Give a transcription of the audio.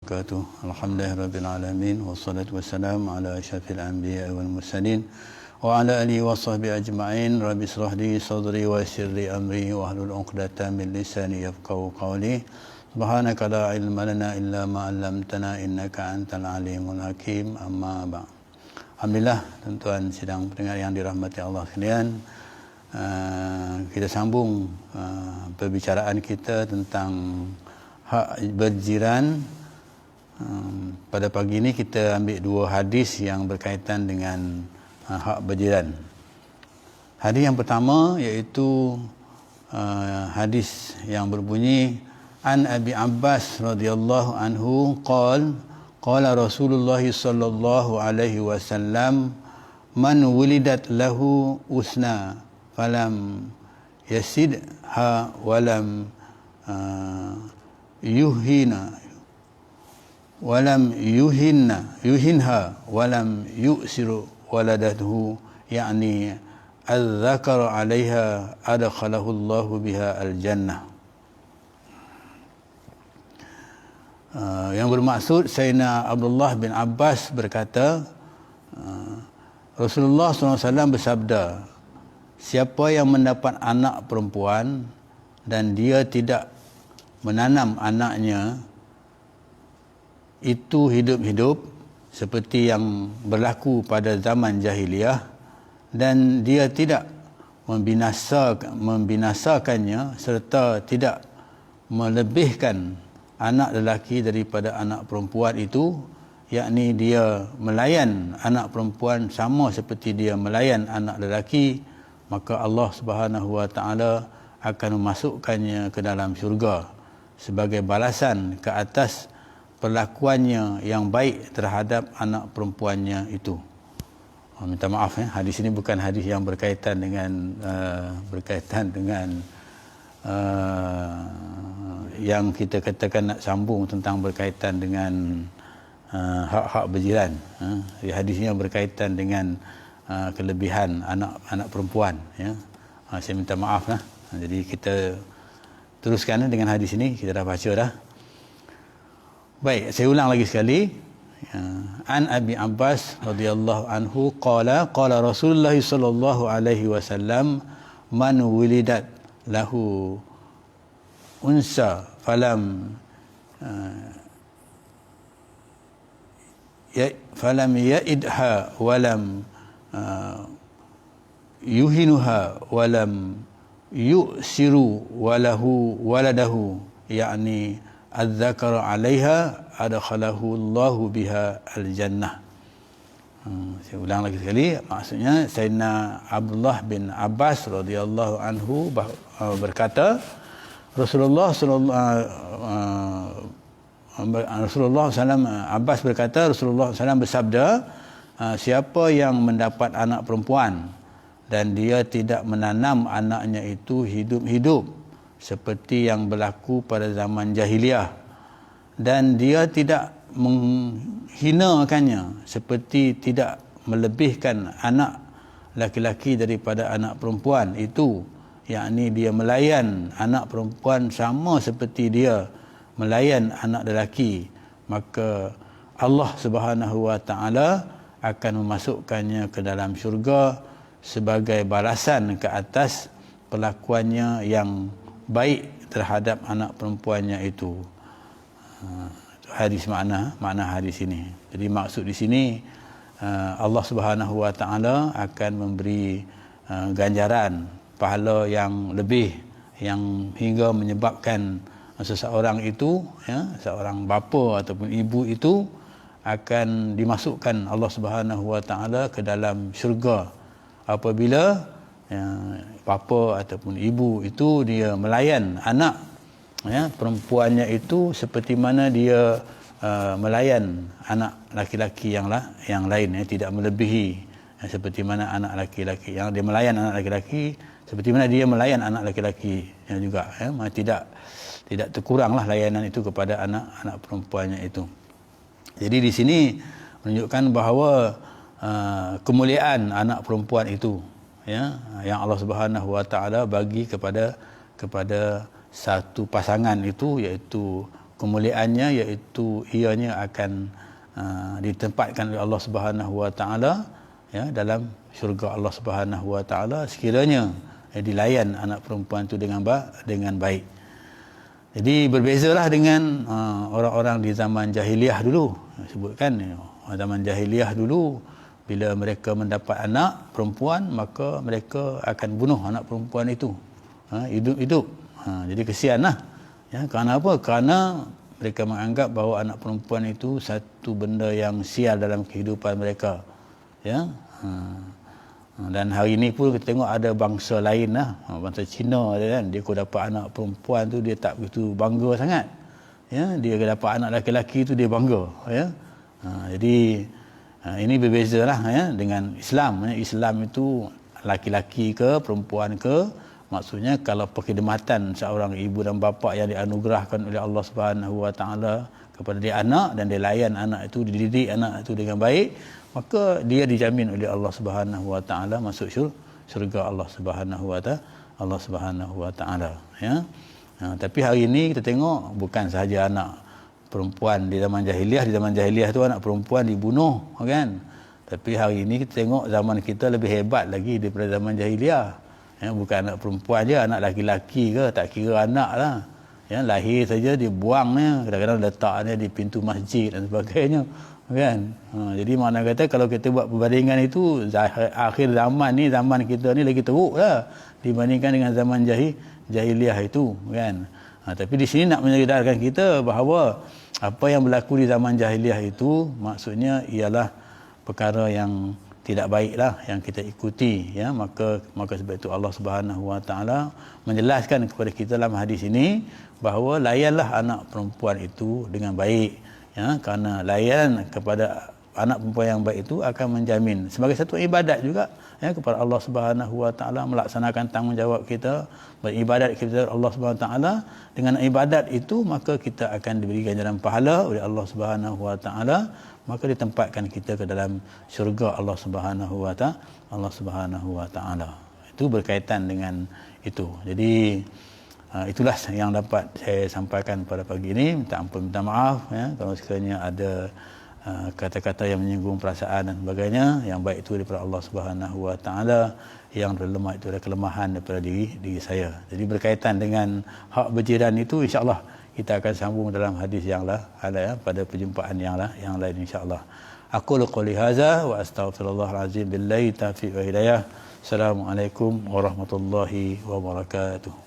wabarakatuh. Alhamdulillahirabbil alamin wassalatu wassalamu ala asyrafil anbiya'i wal mursalin wa ala alihi washabbihi ajma'in. Rabbi shrah li sadri wa yassir li amri wa hlul 'uqdatam min lisani yafqahu qawli. Subhanaka la ilma lana illa ma 'allamtana innaka antal alimul hakim. Amma ba'd. Alhamdulillah, tuan-tuan sidang pendengar yang dirahmati Allah sekalian, kita sambung perbicaraan kita tentang hak berjiran. Pada pagi ini kita ambil dua hadis yang berkaitan dengan hak berjiran. Hadis yang pertama iaitu hadis yang berbunyi An Abi Abbas radhiyallahu anhu qala Rasulullah sallallahu alaihi wasallam man wulidat lahu usna falam yasidha walam yuhinha walam yu'siru waladatuhu, yakni al-dzakar 'alaiha adkhalahu Allahu biha al-jannah. Yang bermaksud Sayyidina Abdullah bin Abbas berkata, Rasulullah SAW bersabda, siapa yang mendapat anak perempuan dan dia tidak menanam anaknya itu hidup-hidup seperti yang berlaku pada zaman jahiliyah, dan dia tidak membinasakannya serta tidak melebihkan anak lelaki daripada anak perempuan itu, yakni dia melayan anak perempuan sama seperti dia melayan anak lelaki, maka Allah Subhanahu wa taala akan memasukkannya ke dalam syurga sebagai balasan ke atas perlakuannya yang baik terhadap anak perempuannya itu. Minta maaf hadis ini bukan hadis yang berkaitan dengan yang kita katakan nak sambung tentang berkaitan dengan hak-hak berjiran. Hadis ini yang berkaitan dengan kelebihan anak perempuan. Saya minta maaf lah. Jadi kita teruskan dengan hadis ini, kita dah baca dah. Baik, saya ulang lagi sekali. An Abi Abbas radhiyallahu anhu qala Rasulullah sallallahu alaihi wasallam man wulidat lahu unsa falam ya'idha walam yuhinuha walam yu'siru walahu waladahu, yakni al-dzakar 'alaiha adkhalahu Allahu biha al-jannah. Saya ulang lagi sekali, maksudnya Sayyidina Abdullah bin Abbas radhiyallahu anhu berkata, Rasulullah SAW Abbas berkata, Rasulullah SAW bersabda, siapa yang mendapat anak perempuan dan dia tidak menanam anaknya itu hidup-hidup seperti yang berlaku pada zaman jahiliyah, dan dia tidak menghinakannya seperti tidak melebihkan anak laki-laki daripada anak perempuan itu, yakni dia melayan anak perempuan sama seperti dia melayan anak lelaki, maka Allah Subhanahu wa taala akan memasukkannya ke dalam syurga sebagai balasan ke atas perlakuannya yang baik terhadap anak perempuannya itu. Hadis makna hadis ini. Jadi maksud di sini Allah Subhanahu wa taala akan memberi ganjaran pahala yang lebih, yang hingga menyebabkan seseorang itu, seorang bapa ataupun ibu itu akan dimasukkan Allah Subhanahu wa taala ke dalam syurga apabila bapa ataupun ibu itu dia melayan anak perempuannya itu seperti mana dia melayan anak laki-laki yang lain, tidak melebihi seperti mana anak laki-laki yang dia melayan anak laki-laki seperti mana dia melayan anak laki-laki juga, tidak terkuranglah layanan itu kepada anak perempuannya itu. Jadi di sini menunjukkan bahawa kemuliaan anak perempuan itu, yang Allah Subhanahu wa taala bagi kepada satu pasangan itu, iaitu kemuliaannya, iaitu ianya akan ditempatkan oleh Allah Subhanahu wa taala ya dalam syurga Allah Subhanahu wa taala sekiranya dilayan anak perempuan itu dengan baik. Jadi berbezalah dengan orang-orang di zaman jahiliah dulu. Sebutkan zaman jahiliah dulu, bila mereka mendapat anak perempuan, maka mereka akan bunuh anak perempuan itu hidup-hidup. Jadi kesianlah. Ya, kerana apa? Kerana mereka menganggap bahawa anak perempuan itu satu benda yang sial dalam kehidupan mereka. Ya. Dan hari ini pun kita tengok ada bangsa lain lah, bangsa Cina kan, dia kalau dapat anak perempuan tu dia tak begitu bangga sangat. Ya, dia dapat anak lelaki tu dia bangga. Ya. Jadi ini berbeza lah ya dengan Islam. Islam itu laki-laki ke perempuan ke, maksudnya kalau perkhidmatan seorang ibu dan bapa yang dianugerahkan oleh Allah Subhanahu wa taala kepada dia anak, dan dia layan anak itu, dididik anak itu dengan baik, maka dia dijamin oleh Allah Subhanahu wa taala masuk syurga Allah Subhanahu wa taala ya. Tapi hari ini kita tengok bukan sahaja anak perempuan di zaman jahiliah tu anak perempuan dibunuh kan. Tapi hari ini kita tengok zaman kita lebih hebat lagi daripada zaman jahiliah. Ya, bukan anak perempuan je, anak laki-laki ke, tak kira anak lah. Ya, lahir saja dibuangnya, kadang-kadang letaknya di pintu masjid dan sebagainya. Kan? Jadi mana kata kalau kita buat perbandingan itu, akhir zaman ni, zaman kita ni lagi teruk lah dibandingkan dengan zaman jahiliah itu. Kan? Tapi di sini nak menyedarkan kita bahawa apa yang berlaku di zaman jahiliah itu maksudnya ialah perkara yang tidak baiklah yang kita ikuti ya. Maka sebab itu Allah Subhanahu wa taala menjelaskan kepada kita dalam hadis ini bahawa layanlah anak perempuan itu dengan baik ya, kerana layan kepada anak perempuan yang baik itu akan menjamin sebagai satu ibadat juga ya kepada Allah Subhanahu wa taala, melaksanakan tanggungjawab kita beribadat kepada Allah Subhanahu wa taala. Dengan ibadat itu maka kita akan diberi ganjaran pahala oleh Allah Subhanahu wa taala, maka ditempatkan kita ke dalam syurga Allah Subhanahu wa taala. Itu berkaitan dengan itu. Jadi itulah yang dapat saya sampaikan pada pagi ini. Minta ampun, minta maaf ya kalau sekiranya ada kata-kata yang menyinggung perasaan dan sebagainya. Yang baik itu daripada Allah Subhanahu wa taala, yang lemah itu adalah kelemahan daripada diri saya. Jadi berkaitan dengan hak berjiran itu, insya-Allah kita akan sambung dalam hadis yang ada ya, pada perjumpaan yang lain insya-Allah. Aku qouli hadza wa astaghfirullahal azim billahi taufiq wa hidayah. Assalamualaikum warahmatullahi wabarakatuh.